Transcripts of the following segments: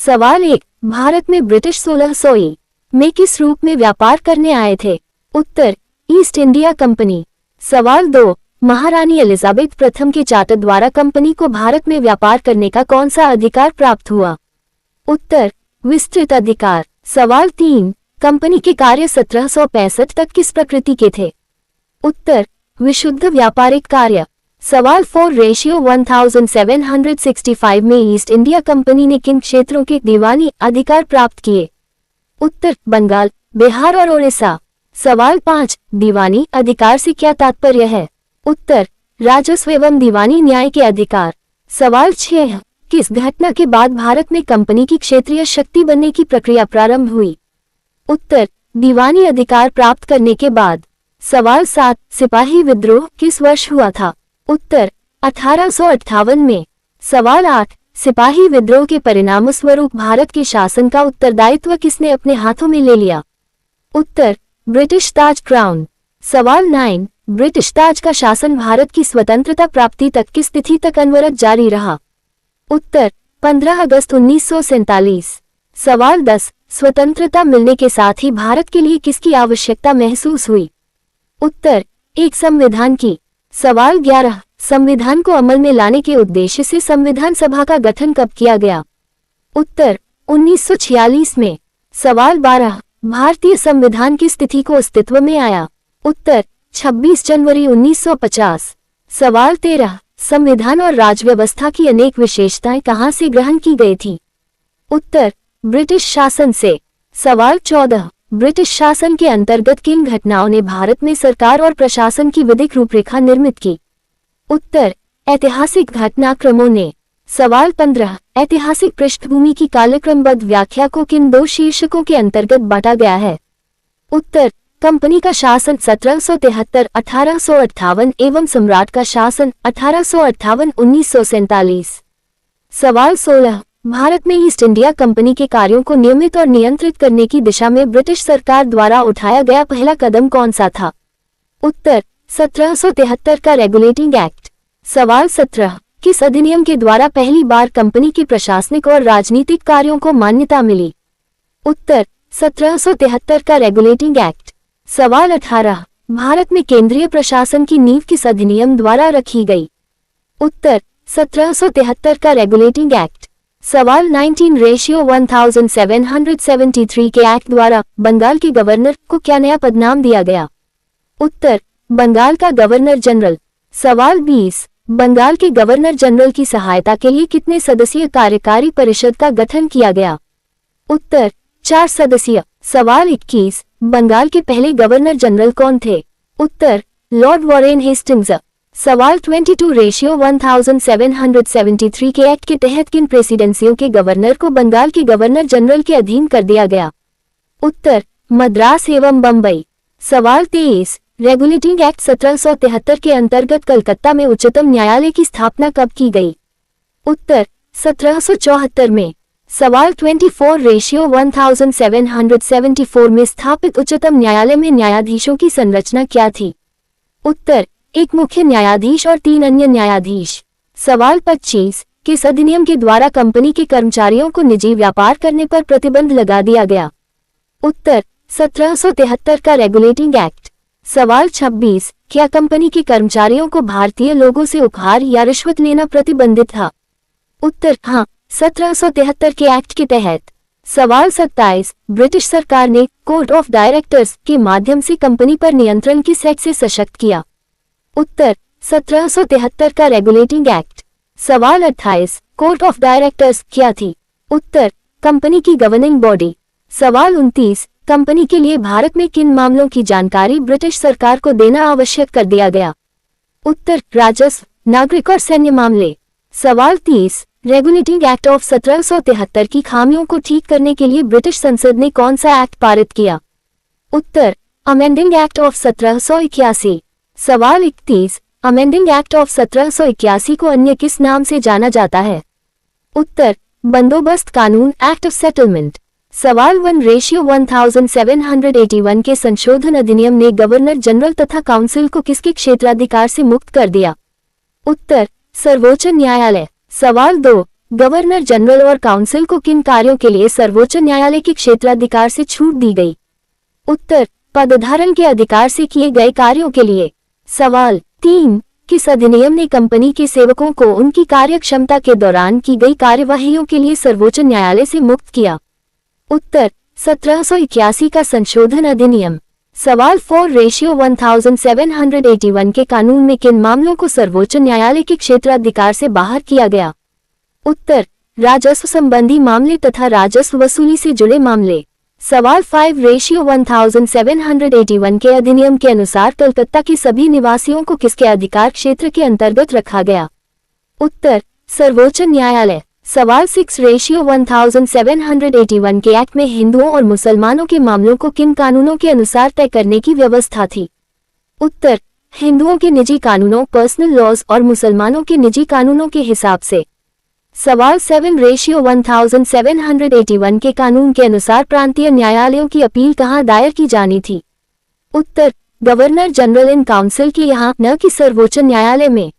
सवाल 1, भारत में ब्रिटिश 1600 में किस रूप में व्यापार करने आए थे? उत्तर, ईस्ट इंडिया कंपनी। सवाल 2, महारानी एलिजाबेथ प्रथम के चार्टर द्वारा कंपनी को भारत में व्यापार करने का कौन सा अधिकार प्राप्त हुआ? उत्तर, विस्तृत अधिकार। सवाल 3, कंपनी के कार्य 1765 तक किस प्रकृति के थे? उत्तर, विशुद्ध व्यापारिक कार्य। सवाल 4, रेशियो 1765 में ईस्ट इंडिया कंपनी ने किन क्षेत्रों के दीवानी अधिकार प्राप्त किए? उत्तर, बंगाल, बिहार और ओडिशा। सवाल 5, दीवानी अधिकार से क्या तात्पर्य है? उत्तर, राजस्व एवं दीवानी न्याय के अधिकार। सवाल 6, किस घटना के बाद भारत में कंपनी की क्षेत्रीय शक्ति बनने की प्रक्रिया प्रारंभ हुई? उत्तर, दीवानी अधिकार प्राप्त करने के बाद। सवाल 7, सिपाही विद्रोह किस वर्ष हुआ था? उत्तर, 1858 में। सवाल 8, सिपाही विद्रोह के परिणामस्वरूप भारत के शासन का उत्तरदायित्व किसने अपने हाथों में ले लिया? उत्तर, ब्रिटिश ताज क्राउन। सवाल 9, ब्रिटिश ताज का शासन भारत की स्वतंत्रता प्राप्ति तक किस तिथि तक अनवरत जारी रहा? उत्तर, 15 अगस्त 1947। सवाल 10, स्वतंत्रता मिलने के साथ ही भारत के लिए किसकी आवश्यकता महसूस हुई? उत्तर, एक संविधान की। सवाल 11, संविधान को अमल में लाने के उद्देश्य से संविधान सभा का गठन कब किया गया? उत्तर, 1946 में। सवाल 12, भारतीय संविधान किस तिथि को अस्तित्व में आया? उत्तर, 26 जनवरी 1950। सवाल 13, संविधान और राजव्यवस्था की अनेक विशेषताएं कहां से ग्रहण की गई थी? उत्तर, ब्रिटिश शासन से। सवाल 14, ब्रिटिश शासन के अंतर्गत किन घटनाओं ने भारत में सरकार और प्रशासन की विधिक रूपरेखा निर्मित की? उत्तर, ऐतिहासिक घटनाक्रमों ने। सवाल 15, ऐतिहासिक पृष्ठभूमि की कालक्रमबद्ध व्याख्या को किन 2 शीर्षकों के अंतर्गत बांटा गया है? उत्तर, कंपनी का शासन 1773-1858 एवं सम्राट का शासन 1858-1947। सवाल 16, भारत में ईस्ट इंडिया कंपनी के कार्यों को नियमित और नियंत्रित करने की दिशा में ब्रिटिश सरकार द्वारा उठाया गया पहला कदम कौन सा था? उत्तर, 1773 का रेगुलेटिंग एक्ट। सवाल 17, किस अधिनियम के द्वारा पहली बार कंपनी के प्रशासनिक और राजनीतिक कार्यों को मान्यता मिली? उत्तर, 1773 का रेगुलेटिंग एक्ट। सवाल 18, भारत में केंद्रीय प्रशासन की नींव किस अधिनियम द्वारा रखी गई? उत्तर, 1773 का रेगुलेटिंग एक्ट। सवाल 19, रेशियो 1773 के एक्ट द्वारा बंगाल के गवर्नर को क्या नया पदनाम दिया गया? उत्तर, बंगाल का गवर्नर जनरल। सवाल 20, बंगाल के गवर्नर जनरल की सहायता के लिए कितने सदस्यीय कार्यकारी परिषद का गठन किया गया? उत्तर, 4 सदस्यीय। सवाल 21, बंगाल के पहले गवर्नर जनरल कौन थे? उत्तर, लॉर्ड वॉरेन हेस्टिंग्स। सवाल 22, रेशियो 1773 के एक्ट के तहत किन प्रेसिडेंसियों के गवर्नर को बंगाल के गवर्नर जनरल के अधीन कर दिया गया? उत्तर, मद्रास एवं बंबई। सवाल 23, रेगुलेटिंग एक्ट 1773 के अंतर्गत कलकत्ता में उच्चतम न्यायालय की स्थापना कब की गई? उत्तर, 1774 में। सवाल 24, रेशियो 1774 में स्थापित उच्चतम न्यायालय में न्यायाधीशों की संरचना क्या थी? उत्तर, एक मुख्य न्यायाधीश और 3 अन्य न्यायाधीश। सवाल 25, किस अधिनियम के द्वारा कंपनी के कर्मचारियों को निजी व्यापार करने पर प्रतिबंध लगा दिया गया? उत्तर, 1773 का रेगुलेटिंग एक्ट। सवाल 26, क्या कंपनी के कर्मचारियों को भारतीय लोगों से उपहार या रिश्वत लेना प्रतिबंधित था? उत्तर, हाँ, 1773 के एक्ट के तहत। सवाल 27, ब्रिटिश सरकार ने कोर्ट ऑफ डायरेक्टर्स के माध्यम से कंपनी पर नियंत्रण किस एक्ट से सशक्त किया? उत्तर, 1773 का रेगुलेटिंग एक्ट। सवाल 28, कोर्ट ऑफ डायरेक्टर्स क्या थी? उत्तर, कंपनी की गवर्निंग बॉडी। सवाल 29, कंपनी के लिए भारत में किन मामलों की जानकारी ब्रिटिश सरकार को देना आवश्यक कर दिया गया? उत्तर, राजस्व, नागरिक और सैन्य मामले। सवाल 30, रेगुलेटिंग एक्ट ऑफ 1773 की खामियों को ठीक करने के लिए ब्रिटिश संसद ने कौन सा एक्ट पारित किया? उत्तर, अमेंडिंग एक्ट ऑफ 1781। सवाल 31, अमेंडिंग एक्ट ऑफ 1781 को अन्य किस नाम से जाना जाता है? उत्तर, बंदोबस्त कानून एक्ट ऑफ सेटलमेंट। सवाल 1, रेशियो 1781 के संशोधन अधिनियम ने गवर्नर जनरल तथा काउंसिल को किसके क्षेत्राधिकार से मुक्त कर दिया? उत्तर, सर्वोच्च न्यायालय। सवाल 2, गवर्नर जनरल और काउंसिल को किन कार्यों के लिए सर्वोच्च न्यायालय के क्षेत्राधिकार से छूट दी गई? उत्तर, पदधारण के अधिकार से किए गए कार्यों के लिए। सवाल 3, किस अधिनियम ने कंपनी के सेवकों को उनकी कार्यक्षमता के दौरान की गई कार्यवाहियों के लिए सर्वोच्च न्यायालय से मुक्त किया? उत्तर, 1781 का संशोधन अधिनियम। सवाल 4:1781 के कानून में किन मामलों को सर्वोच्च न्यायालय के क्षेत्राधिकार से बाहर किया गया? उत्तर, राजस्व संबंधी मामले तथा राजस्व वसूली से जुड़े मामले। सवाल 5:1781 के अधिनियम के अनुसार कलकत्ता के सभी निवासियों को किसके अधिकार क्षेत्र के अंतर्गत रखा गया? उत्तर, सर्वोच्च न्यायालय। सवाल 6:1781 के एक्ट में हिंदुओं और मुसलमानों के मामलों को किन कानूनों के अनुसार तय करने की व्यवस्था थी? उत्तर, हिंदुओं के निजी कानूनों पर्सनल लॉज और मुसलमानों के निजी कानूनों के हिसाब से। सवाल 7:1781 के कानून के अनुसार प्रांतीय न्यायालयों की अपील कहाँ दायर की जानी थी? उत्तर, गवर्नर जनरल इन काउंसिल के यहाँ, न कि सर्वोच्च न्यायालय में।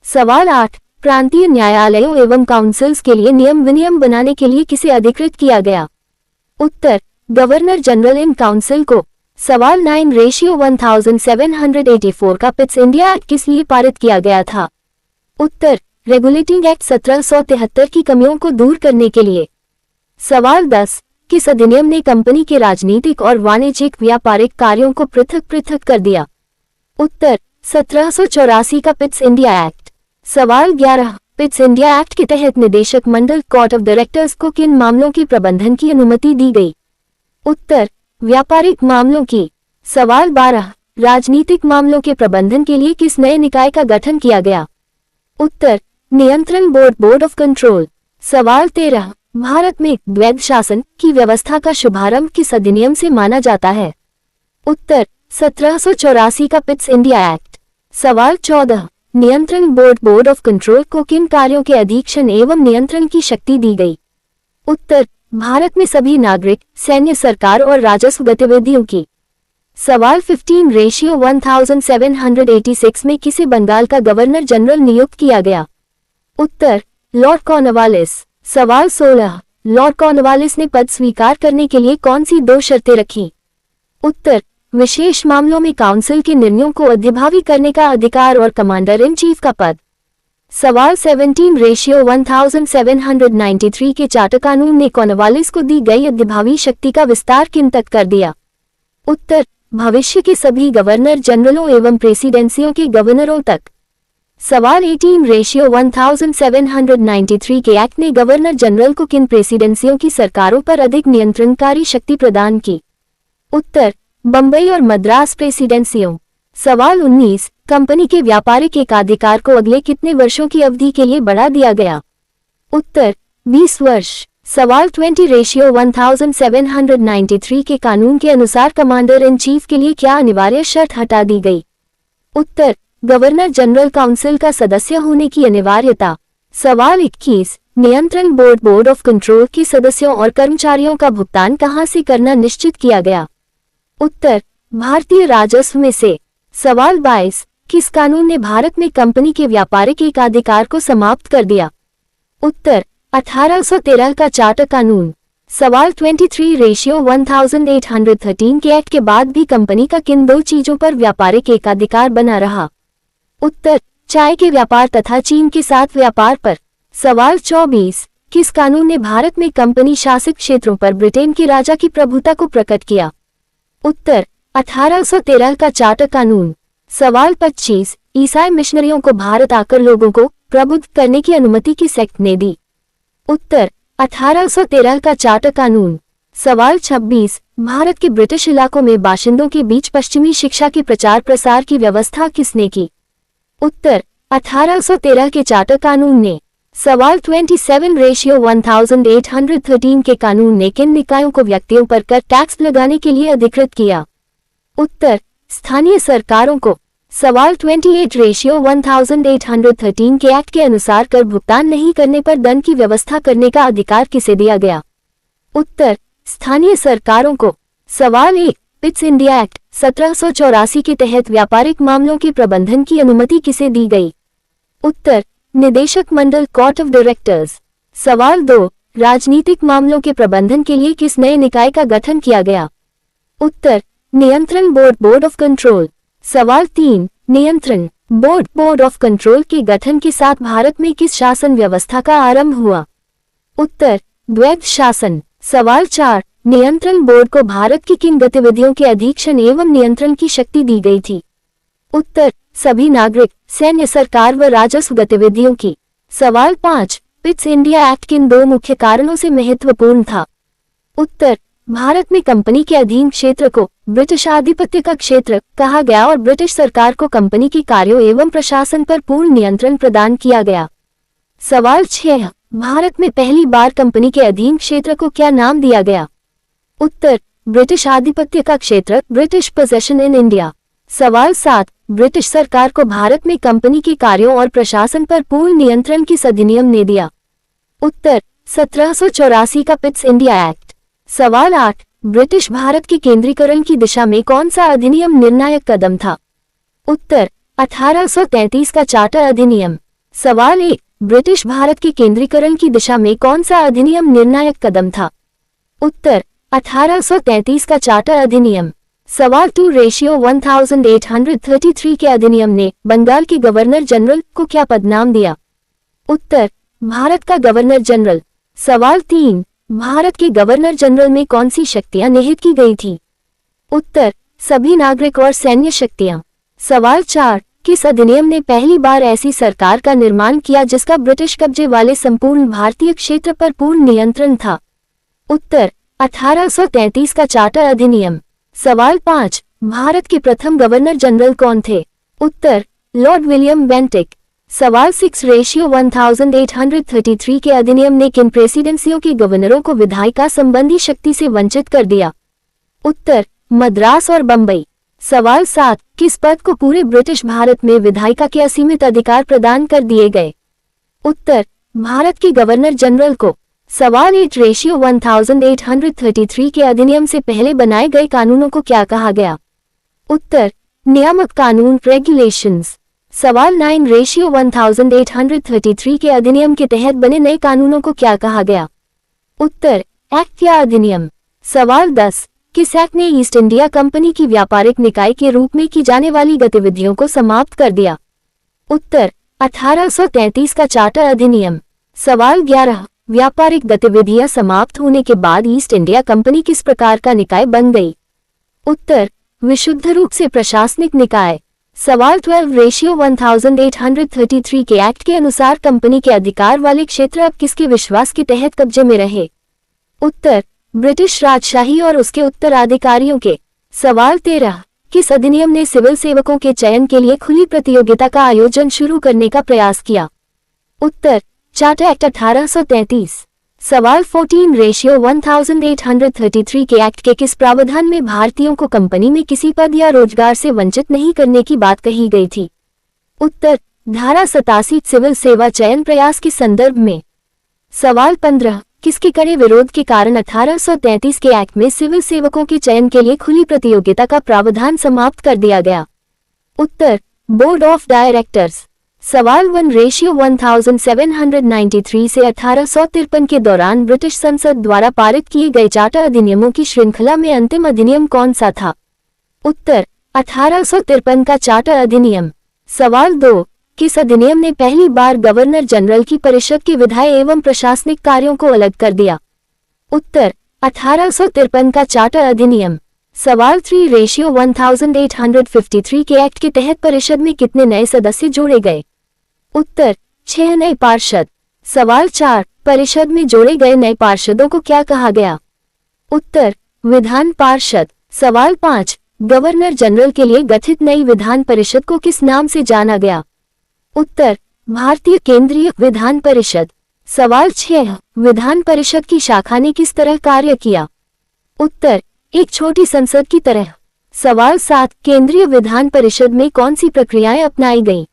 सवाल 8, प्रांतीय न्यायालयों एवं काउंसिल्स के लिए नियम विनियम बनाने के लिए किसे अधिकृत किया गया? उत्तर, गवर्नर जनरल इन काउंसिल को। सवाल 9:1784 का पिट्स इंडिया एक्ट किस लिए पारित किया गया था? उत्तर, रेगुलेटिंग एक्ट 1773 की कमियों को दूर करने के लिए। सवाल 10, किस अधिनियम ने कंपनी के राजनीतिक और वाणिज्यिक व्यापारिक कार्यों को पृथक पृथक कर दिया? उत्तर, 1784 का पिट्स इंडिया एक्ट। सवाल 11, पिट्स इंडिया एक्ट के तहत निदेशक मंडल कोर्ट ऑफ डायरेक्टर्स को किन मामलों के प्रबंधन की अनुमति दी गई? उत्तर, व्यापारिक मामलों की। सवाल 12, राजनीतिक मामलों के प्रबंधन के लिए किस नए निकाय का गठन किया गया? उत्तर, नियंत्रण बोर्ड ऑफ कंट्रोल। सवाल 13, भारत में द्वैध शासन की व्यवस्था का शुभारंभ किस अधिनियम से माना जाता है? उत्तर, 1784 का पिट्स इंडिया एक्ट। सवाल 14, नियंत्रण बोर्ड ऑफ कंट्रोल को किन कार्यों के अधीक्षण एवं नियंत्रण की शक्ति दी गई? उत्तर, भारत में सभी नागरिक, सैन्य, सरकार और राजस्व गतिविधियों की। सवाल 15:1786 में किसे बंगाल का गवर्नर जनरल नियुक्त किया गया? उत्तर, लॉर्ड कॉर्नवालिस। सवाल 16, लॉर्ड कॉर्नवालिस ने पद स्वीकार करने के लिए कौन सी 2 शर्तें रखी? उत्तर, विशेष मामलों में काउंसिल के निर्णयों को अधिभावी करने का अधिकार और कमांडर इन चीफ का पद। सवाल 17:1793 के चार्टर कानून ने कॉर्नवालिस को दी गई अधिभावी शक्ति का विस्तार किन तक कर दिया? उत्तर, भविष्य के सभी गवर्नर जनरलों एवं प्रेसिडेंसियों के गवर्नरों तक। सवाल 18:1793 के एक्ट ने गवर्नर जनरल को किन प्रेसिडेंसियों की सरकारों पर अधिक नियंत्रणकारी शक्ति प्रदान की? उत्तर, बंबई और मद्रास प्रेसिडेंसियों। सवाल 19, कंपनी के व्यापारिक एकाधिकार को अगले कितने वर्षों की अवधि के लिए बढ़ा दिया गया? उत्तर, 20 वर्ष। सवाल 20:1793 के कानून के अनुसार कमांडर इन चीफ के लिए क्या अनिवार्य शर्त हटा दी गई? उत्तर, गवर्नर जनरल काउंसिल का सदस्य होने की अनिवार्यता। सवाल 21, नियंत्रण बोर्ड ऑफ कंट्रोल के सदस्यों और कर्मचारियों का भुगतान कहां से करना निश्चित किया गया? उत्तर, भारतीय राजस्व में से। सवाल 22, किस कानून ने भारत में कंपनी के व्यापारिक एकाधिकार को समाप्त कर दिया? उत्तर, 1813 का चार्टर कानून। सवाल 23:1813 के एक्ट के बाद भी कंपनी का किन 2 चीजों पर व्यापारिक एकाधिकार बना रहा? उत्तर, चाय के व्यापार तथा चीन के साथ व्यापार पर। सवाल 24, किस कानून ने भारत में कंपनी शासित क्षेत्रों पर ब्रिटेन के राजा की प्रभुता को प्रकट किया? उत्तर, 1813 का चार्टर कानून। सवाल 25, ईसाई मिशनरियों को भारत आकर लोगों को प्रबुद्ध करने की अनुमति किस एक्ट ने दी? उत्तर, 1813 का चार्टर कानून। सवाल 26, भारत के ब्रिटिश इलाकों में बाशिंदों के बीच पश्चिमी शिक्षा के प्रचार प्रसार की व्यवस्था किसने की? उत्तर, 1813 के चार्टर कानून ने। सवाल 27:1813 के कानून ने किन निकायों को व्यक्तियों पर कर टैक्स लगाने के लिए अधिकृत किया? उत्तर, स्थानीय सरकारों को। सवाल 28:1813 के एक्ट के अनुसार कर भुगतान नहीं करने पर दंड की व्यवस्था करने का अधिकार किसे दिया गया? उत्तर, स्थानीय सरकारों को। सवाल 1, पिट्स इंडिया एक्ट 1784 के तहत व्यापारिक मामलों के प्रबंधन की अनुमति किसे दी गई? उत्तर, निदेशक मंडल कोर्ट ऑफ डायरेक्टर्स। सवाल 2, राजनीतिक मामलों के प्रबंधन के लिए किस नए निकाय का गठन किया गया? उत्तर, नियंत्रण बोर्ड, बोर्ड ऑफ कंट्रोल। सवाल 3, नियंत्रण बोर्ड, बोर्ड ऑफ कंट्रोल के गठन के साथ भारत में किस शासन व्यवस्था का आरंभ हुआ? उत्तर, द्वैध शासन। सवाल 4, नियंत्रण बोर्ड को भारत की किन गतिविधियों के अधीक्षण एवं नियंत्रण की शक्ति दी गई थी? उत्तर, सभी नागरिक, सैन्य, सरकार व राजस्व गतिविधियों की। सवाल 5, पिट्स इंडिया एक्ट किन 2 मुख्य कारणों से महत्वपूर्ण था? उत्तर, भारत में कंपनी के अधीन क्षेत्र को ब्रिटिश आधिपत्य का क्षेत्र कहा गया और ब्रिटिश सरकार को कंपनी के कार्यों एवं प्रशासन पर पूर्ण नियंत्रण प्रदान किया गया। सवाल 6, भारत में पहली बार कंपनी के अधीन क्षेत्र को क्या नाम दिया गया? उत्तर, ब्रिटिश आधिपत्य का क्षेत्र, ब्रिटिश पोजेशन इन इंडिया। सवाल 7, ब्रिटिश सरकार को भारत में कंपनी के कार्यों और प्रशासन पर पूर्ण नियंत्रण किस अधिनियम ने दिया? उत्तर, 1784 का पिट्स इंडिया एक्ट। सवाल 8, ब्रिटिश भारत के केंद्रीकरण की दिशा में कौन सा अधिनियम निर्णायक कदम था? उत्तर, 1833 का चार्टर अधिनियम। सवाल 1, ब्रिटिश भारत के केंद्रीकरण की दिशा में कौन सा अधिनियम निर्णायक कदम था? उत्तर, 1833 का चार्टर अधिनियम। सवाल 2, रेशियो 1833 के अधिनियम ने बंगाल के गवर्नर जनरल को क्या पदनाम दिया? उत्तर, भारत का गवर्नर जनरल। सवाल 3, भारत के गवर्नर जनरल में कौन सी शक्तियां निहित की गई थी? उत्तर, सभी नागरिक और सैन्य शक्तियां। सवाल 4, किस अधिनियम ने पहली बार ऐसी सरकार का निर्माण किया जिसका ब्रिटिश कब्जे वाले संपूर्ण भारतीय क्षेत्र पर पूर्ण नियंत्रण था? उत्तर, 1833 का चार्टर अधिनियम। सवाल 5, भारत के प्रथम गवर्नर जनरल कौन थे? उत्तर, लॉर्ड विलियम बेंटिक। सवाल 6, रेशियो 1833 के अधिनियम ने किन प्रेसिडेंसियों के गवर्नरों को विधायिका संबंधी शक्ति से वंचित कर दिया? उत्तर, मद्रास और बंबई। सवाल 7, किस पद को पूरे ब्रिटिश भारत में विधायिका के असीमित अधिकार प्रदान कर दिए गए? उत्तर, भारत के गवर्नर जनरल को। सवाल 8, रेशियो 1833 के अधिनियम से पहले बनाए गए कानूनों को क्या कहा गया? उत्तर, नियामक कानून, रेगुलेशंस। सवाल 9, रेशियो 1833 के अधिनियम के तहत बने नए कानूनों को क्या कहा गया? उत्तर, एक्ट या अधिनियम। सवाल 10, किस एक्ट ने ईस्ट इंडिया कंपनी की व्यापारिक निकाय के रूप में की जाने वाली गतिविधियों को समाप्त कर दिया? उत्तर, 1833 का चार्टर अधिनियम। सवाल 11, व्यापारिक गतिविधियां समाप्त होने के बाद ईस्ट इंडिया कंपनी किस प्रकार का निकाय बन गई? उत्तर, विशुद्ध रूप से प्रशासनिक निकाय। सवाल 12, रेशियो 1833 के एक्ट के अनुसार कंपनी के अधिकार वाले क्षेत्र अब किसके विश्वास के तहत कब्जे में रहे? उत्तर, ब्रिटिश राजशाही और उसके उत्तराधिकारियों के। सवाल 13, किस अधिनियम ने सिविल सेवकों के चयन के लिए खुली प्रतियोगिता का आयोजन शुरू करने का प्रयास किया? उत्तर, चार्टर एक्ट 1833। सवाल 14, रेशियो 1833 के एक्ट के किस प्रावधान में भारतीयों को कंपनी में किसी पद या रोजगार से वंचित नहीं करने की बात कही गई थी? उत्तर, धारा 87 सिविल सेवा चयन प्रयास के संदर्भ में। सवाल 15, किसके कड़े विरोध के कारण 1833 के एक्ट में सिविल सेवकों के चयन के लिए खुली प्रतियोगिता का प्रावधान समाप्त कर दिया गया? उत्तर, बोर्ड ऑफ डायरेक्टर्स। सवाल 1, रेशियो 1793 से 1853 के दौरान ब्रिटिश संसद द्वारा पारित किए गए चार्टर अधिनियमों की श्रृंखला में अंतिम अधिनियम कौन सा था? उत्तर, 1853 का चार्टर अधिनियम। सवाल 2, किस अधिनियम ने पहली बार गवर्नर जनरल की परिषद के विधायी एवं प्रशासनिक कार्यों को अलग कर दिया? उत्तर, 1853 का चार्टर अधिनियम। सवाल 3, रेशियो 1853 के एक्ट के तहत परिषद में कितने नए सदस्य जोड़े गए? उत्तर, 6 नए पार्षद। सवाल 4, परिषद में जोड़े गए नए पार्षदों को क्या कहा गया? उत्तर, विधान पार्षद। सवाल 5, गवर्नर जनरल के लिए गठित नई विधान परिषद को किस नाम से जाना गया? उत्तर, भारतीय केंद्रीय विधान परिषद। सवाल 6, विधान परिषद की शाखा ने किस तरह कार्य किया? उत्तर, एक छोटी संसद की तरह। सवाल 7, केंद्रीय विधान परिषद में कौन सी प्रक्रियाएं अपनाई गईं?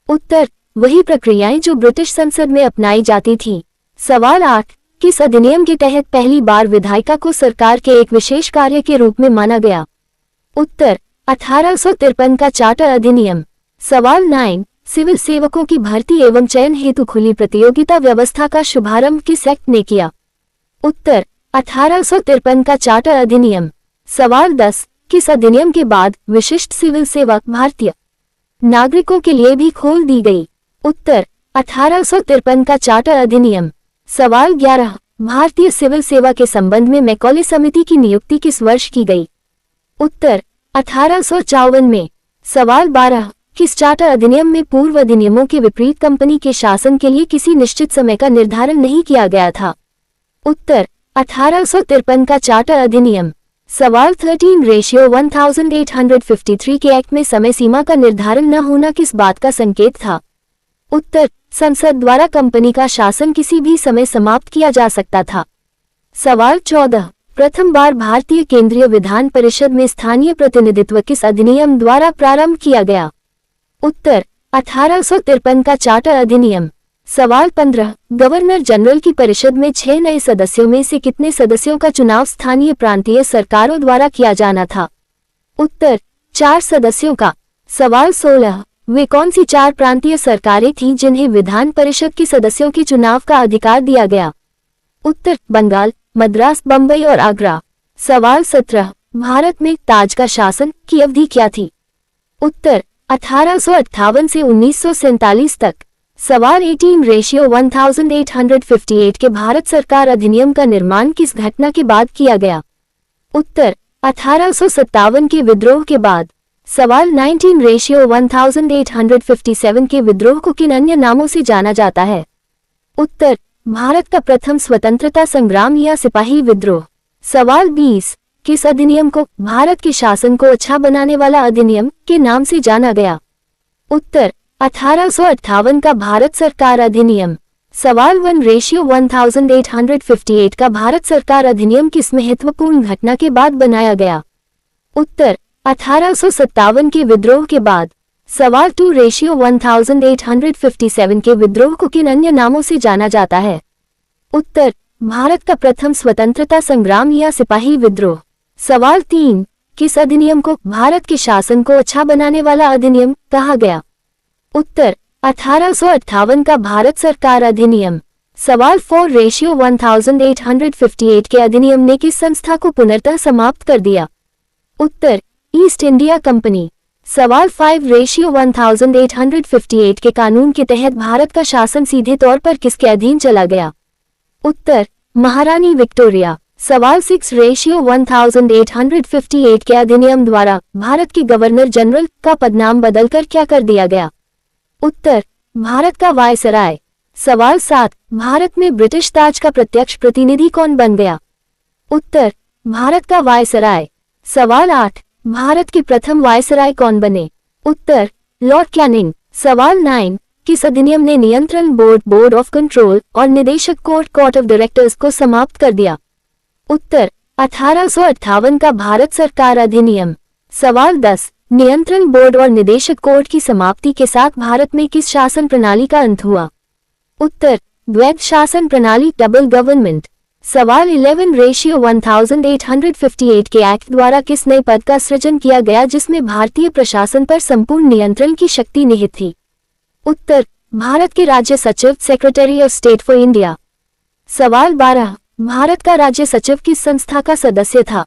उत्तर, वही प्रक्रियाएं जो ब्रिटिश संसद में अपनाई जाती थीं। सवाल 8, किस अधिनियम के तहत पहली बार विधायिका को सरकार के एक विशेष कार्य के रूप में माना गया? उत्तर, 1853 का चार्टर अधिनियम। सवाल 9, सिविल सेवकों की भर्ती एवं चयन हेतु खुली प्रतियोगिता व्यवस्था का शुभारंभ किस एक्ट ने किया? उत्तर 1853 का चार्टर अधिनियम। सवाल 10, किस अधिनियम के बाद विशिष्ट सिविल सेवा भारतीय नागरिकों के लिए भी खोल दी गई? उत्तर 1853 का चार्टर अधिनियम। सवाल 11, भारतीय सिविल सेवा के संबंध में मैकॉले समिति की नियुक्ति किस वर्ष की गई? उत्तर 1854 में। सवाल 12, किस चार्टर अधिनियम में पूर्व अधिनियमों के विपरीत कंपनी के शासन के लिए किसी निश्चित समय का निर्धारण नहीं किया गया था? उत्तर 1853 का चार्टर अधिनियम। सवाल 13:1853 के एक्ट में समय सीमा का निर्धारण न होना किस बात का संकेत था? उत्तर संसद द्वारा कंपनी का शासन किसी भी समय समाप्त किया जा सकता था। सवाल 14, प्रथम बार भारतीय केंद्रीय विधान परिषद में स्थानीय प्रतिनिधित्व किस अधिनियम द्वारा प्रारंभ किया गया? उत्तर 1853 का चार्टर अधिनियम। सवाल 15, गवर्नर जनरल की परिषद में 6 नए सदस्यों में से कितने सदस्यों का चुनाव स्थानीय प्रांतीय सरकारों द्वारा किया जाना था? उत्तर 4 सदस्यों का। सवाल 16, वे कौन सी 4 प्रांतीय सरकारें थीं जिन्हें विधान परिषद के सदस्यों के चुनाव का अधिकार दिया गया? उत्तर बंगाल, मद्रास, बंबई और आगरा। सवाल 17, भारत में ताज का शासन की अवधि क्या थी? उत्तर 1858 से 1947 तक। सवाल 18:1858 के भारत सरकार अधिनियम का निर्माण किस घटना के बाद किया गया? उत्तर 1857 के विद्रोह के बाद। सवाल 19:1857 के विद्रोह को किन अन्य नामों से जाना जाता है? उत्तर भारत का प्रथम स्वतंत्रता संग्राम या सिपाही विद्रोह। सवाल 20, किस अधिनियम को भारत के शासन को अच्छा बनाने वाला अधिनियम के नाम से जाना गया? उत्तर 1858 का भारत सरकार अधिनियम। सवाल 1:1858 का भारत सरकार अधिनियम किस महत्वपूर्ण घटना के बाद बनाया गया? उत्तर 1857 के विद्रोह के बाद। सवाल 2:1857 के विद्रोह को किन अन्य नामों से जाना जाता है? उत्तर भारत का प्रथम स्वतंत्रता संग्राम या सिपाही विद्रोह। सवाल 3, किस अधिनियम को भारत के शासन को अच्छा बनाने वाला अधिनियम कहा गया? उत्तर 1858 का भारत सरकार अधिनियम। सवाल 4:1858 के अधिनियम ने किस संस्था को पुनर्तः समाप्त कर दिया? उत्तर ईस्ट इंडिया कंपनी। सवाल 5:1858 के कानून के तहत भारत का शासन सीधे तौर पर किसके अधीन चला गया? उत्तर महारानी विक्टोरिया। सवाल 6:1858 के अधिनियम द्वारा भारत के गवर्नर जनरल का पदनाम बदलकर क्या कर दिया गया? उत्तर भारत का वायसराय। सवाल 7, भारत में ब्रिटिश ताज का प्रत्यक्ष प्रतिनिधि कौन बन गया? उत्तर भारत का वायसराय। सवाल 8, भारत के प्रथम वायसराय कौन बने? उत्तर लॉर्ड कैनिंग। सवाल 9, किस अधिनियम ने नियंत्रण बोर्ड ऑफ कंट्रोल और निदेशक कोर्ट ऑफ डायरेक्टर्स को समाप्त कर दिया? उत्तर 1858 का भारत सरकार अधिनियम। सवाल 10, नियंत्रण बोर्ड और निदेशक कोर्ट की समाप्ति के साथ भारत में किस शासन प्रणाली का अंत हुआ? उत्तर द्वैध शासन प्रणाली, डबल गवर्नमेंट। सवाल 11:1858 के एक्ट द्वारा किस नए पद का सृजन किया गया जिसमें भारतीय प्रशासन पर संपूर्ण नियंत्रण की शक्ति निहित थी? उत्तर भारत के राज्य सचिव, secretary of state for India. सवाल 12, भारत का राज्य सचिव किस संस्था का सदस्य था?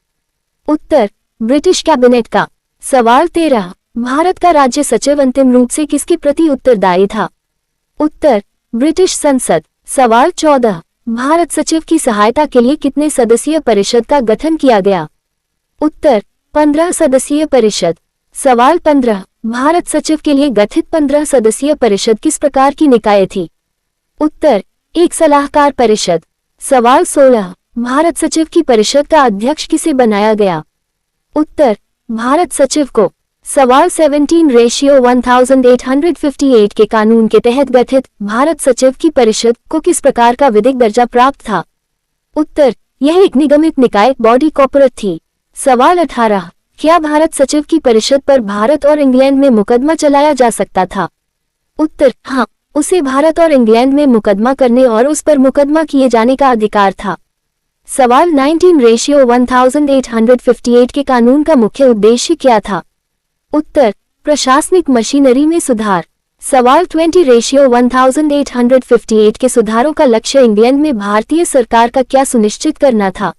उत्तर ब्रिटिश कैबिनेट का। सवाल 13, भारत का राज्य सचिव अंतिम रूप से किसके प्रति उत्तरदायी था? उत्तर ब्रिटिश संसद। सवाल 14, भारत सचिव की सहायता के लिए कितने सदस्यीय परिषद का गठन किया गया? उत्तर 15 सदस्यीय परिषद। सवाल 15, भारत सचिव के लिए गठित 15 सदस्यीय परिषद किस प्रकार की निकाय थी? उत्तर एक सलाहकार परिषद। सवाल 16, भारत सचिव की परिषद का अध्यक्ष किसे बनाया गया? उत्तर भारत सचिव को। सवाल 17:1858 के कानून के तहत गठित भारत सचिव की परिषद को किस प्रकार का विधिक दर्जा प्राप्त था? उत्तर यह एक निगमित निकाय बॉडी कॉर्पोरेट थी। सवाल 18, क्या भारत सचिव की परिषद पर भारत और इंग्लैंड में मुकदमा चलाया जा सकता था? उत्तर हाँ, उसे भारत और इंग्लैंड में मुकदमा करने और उस पर मुकदमा किए जाने का अधिकार था। सवाल 19:1858 के कानून का मुख्य उद्देश्य क्या था? उत्तर प्रशासनिक मशीनरी में सुधार। सवाल 20:1858 के सुधारों का लक्ष्य इंग्लैंड में भारतीय सरकार का क्या सुनिश्चित करना था?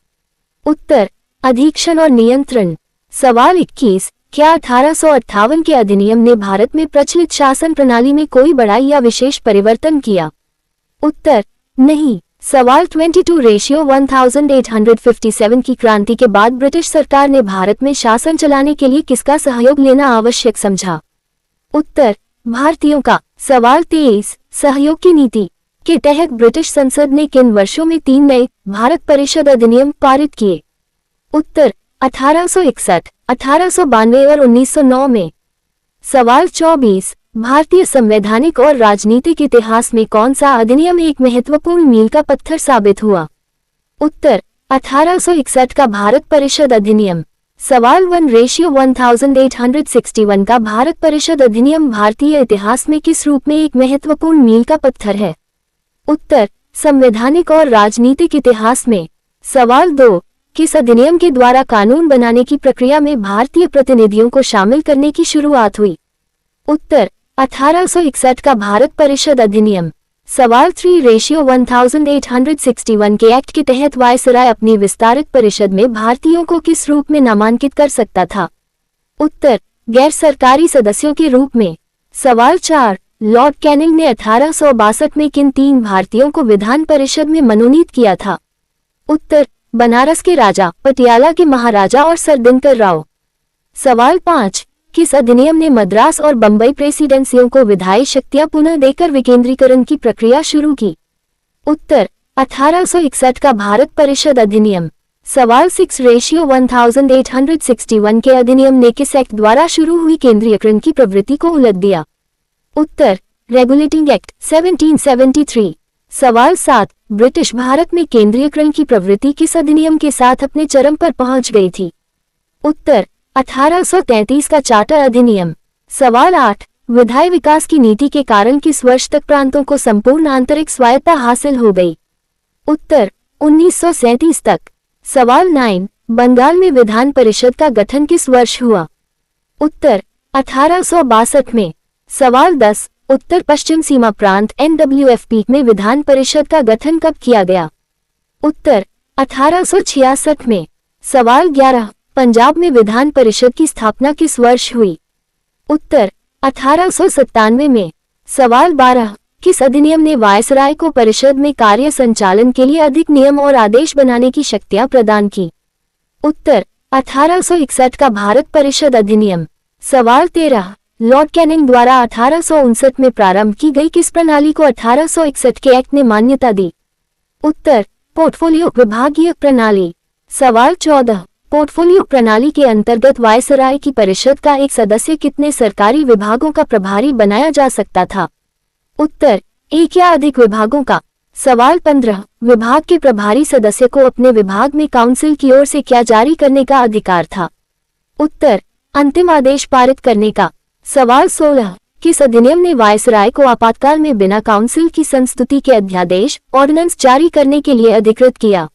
उत्तर, अधीक्षण और नियंत्रण। सवाल 21, क्या 1858 के अधिनियम ने भारत में प्रचलित शासन प्रणाली में कोई बड़ाई या विशेष परिवर्तन किया? उत्तर, नहीं। सवाल 22:1857 की क्रांति के बाद ब्रिटिश सरकार ने भारत में शासन चलाने के लिए किसका सहयोग लेना आवश्यक समझा? उत्तर, भारतीयों का। सवाल 23, सहयोग की नीति के तहत ब्रिटिश संसद ने किन वर्षों में 3 नए भारत परिषद अधिनियम पारित किए? उत्तर, 1861, 1892 और 1909 में। सवाल 24, भारतीय संवैधानिक और राजनीतिक इतिहास में कौन सा अधिनियम एक महत्वपूर्ण मील का पत्थर साबित हुआ? उत्तर, 1861 का भारत परिषद अधिनियम। सवाल 1:1861 का भारत परिषद अधिनियम भारतीय इतिहास में किस रूप में एक महत्वपूर्ण मील का पत्थर है? उत्तर, संवैधानिक और राजनीतिक इतिहास में। सवाल 2, किस अधिनियम के द्वारा कानून बनाने की प्रक्रिया में भारतीय प्रतिनिधियों को शामिल करने की शुरुआत हुई? उत्तर, 1861 का भारत परिषद अधिनियम। सवाल 3:1861 के एक्ट के तहत वायसराय अपनी विस्तारित परिषद में भारतीयों को किस रूप में नामांकित कर सकता था? उत्तर, गैर सरकारी सदस्यों के रूप में। सवाल 4, लॉर्ड कैनिंग ने 1862 में किन 3 भारतीयों को विधान परिषद में मनोनीत किया था? उत्तर, बनारस के राजा, पटियाला के महाराजा और सर दिनकर राव। सवाल 5, किस अधिनियम ने मद्रास और बंबई प्रेसिडेंसियों को विधायी शक्तियां पुनः देकर विकेंद्रीकरण की प्रक्रिया शुरू की? उत्तर, 1861 का भारत परिषद अधिनियम। सवाल 6:1861 के अधिनियम ने किस एक्ट द्वारा शुरू हुई केंद्रीयकरण की प्रवृत्ति को उलट दिया? उत्तर, रेगुलेटिंग एक्ट 1773। सवाल 7, ब्रिटिश भारत में केंद्रीयकरण की प्रवृत्ति किस अधिनियम के साथ अपने चरम पर पहुंच गई थी? उत्तर, 1833 का चार्टर अधिनियम। सवाल 8, विधायी विकास की नीति के कारण किस वर्ष तक प्रांतों को संपूर्ण आंतरिक स्वायत्तता हासिल हो गई? उत्तर, 1937 तक। सवाल 9, बंगाल में विधान परिषद का गठन किस वर्ष हुआ? उत्तर, 1862 में। सवाल 10, उत्तर पश्चिम सीमा प्रांत NWFP में विधान परिषद का गठन कब किया गया? उत्तर, 1866 में। सवाल 11, पंजाब में विधान परिषद की स्थापना किस वर्ष हुई? उत्तर, 1897 में। सवाल 12, किस अधिनियम ने वायसराय को परिषद में कार्य संचालन के लिए अधिक नियम और आदेश बनाने की शक्तियां प्रदान की? उत्तर, 1861 का भारत परिषद अधिनियम। सवाल 13, लॉर्ड कैनिंग द्वारा 1859 में प्रारंभ की गई किस प्रणाली को 1861 के एक्ट ने मान्यता दी? उत्तर, पोर्टफोलियो विभागीय प्रणाली। सवाल 14, पोर्टफोलियो प्रणाली के अंतर्गत वायसराय की परिषद का एक सदस्य कितने सरकारी विभागों का प्रभारी बनाया जा सकता था? उत्तर, एक या अधिक विभागों का। सवाल 15, विभाग के प्रभारी सदस्य को अपने विभाग में काउंसिल की ओर से क्या जारी करने का अधिकार था? उत्तर, अंतिम आदेश पारित करने का। सवाल 16, किस अधिनियम ने वायसराय को आपातकाल में बिना काउंसिल की संस्तुति के अध्यादेश ऑर्डिनेंस जारी करने के लिए अधिकृत किया?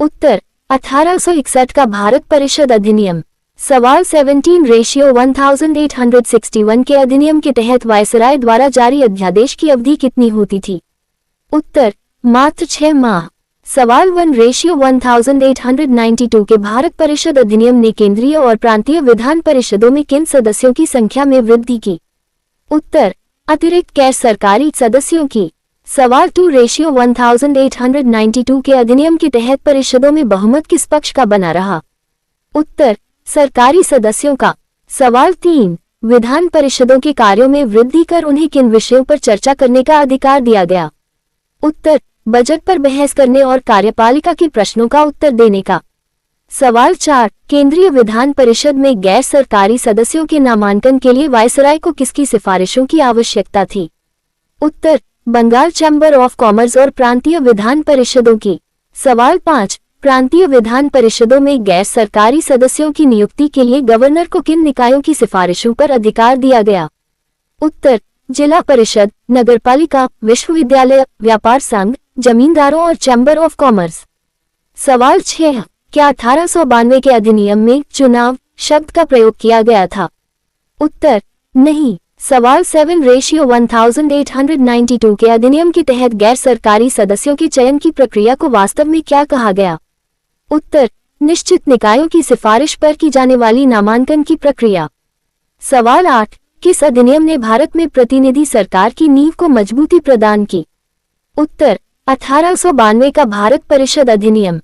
उत्तर, 1861 का भारत परिषद अधिनियम। सवाल 17:1861 के अधिनियम के तहत वायसराय द्वारा जारी अध्यादेश की अवधि कितनी होती थी? उत्तर, मात्र 6 माह। सवाल 1:1892 के भारत परिषद अधिनियम ने केंद्रीय और प्रांतीय विधान परिषदों में किन सदस्यों की संख्या में वृद्धि की? उत्तर, अतिरिक्त गैर सरकारी सदस्यों की। सवाल 2:1892 के अधिनियम के तहत परिषदों में बहुमत किस पक्ष का बना रहा? उत्तर, सरकारी सदस्यों का। सवाल 3, विधान परिषदों के कार्यों में वृद्धि कर उन्हें किन विषयों पर चर्चा करने का अधिकार दिया गया? उत्तर, बजट पर बहस करने और कार्यपालिका के प्रश्नों का उत्तर देने का। सवाल 4, केंद्रीय विधान परिषद में गैर सरकारी सदस्यों के नामांकन के लिए वायसराय को किसकी सिफारिशों की आवश्यकता थी? उत्तर, बंगाल चैम्बर ऑफ कॉमर्स और प्रांतीय विधान परिषदों की। सवाल 5, प्रांतीय विधान परिषदों में गैर सरकारी सदस्यों की नियुक्ति के लिए गवर्नर को किन निकायों की सिफारिशों पर अधिकार दिया गया? उत्तर, जिला परिषद, नगरपालिका, विश्वविद्यालय, व्यापार संघ, जमींदारों और चैम्बर ऑफ कॉमर्स। सवाल 6, क्या 1892 के अधिनियम में चुनाव शब्द का प्रयोग किया गया था? उत्तर, नहीं। सवाल 7/1892 के अधिनियम के तहत गैर सरकारी सदस्यों के चयन की प्रक्रिया को वास्तव में क्या कहा गया? उत्तर, निश्चित निकायों की सिफारिश पर की जाने वाली नामांकन की प्रक्रिया। सवाल 8, किस अधिनियम ने भारत में प्रतिनिधि सरकार की नींव को मजबूती प्रदान की? उत्तर, 1892 का भारत परिषद अधिनियम।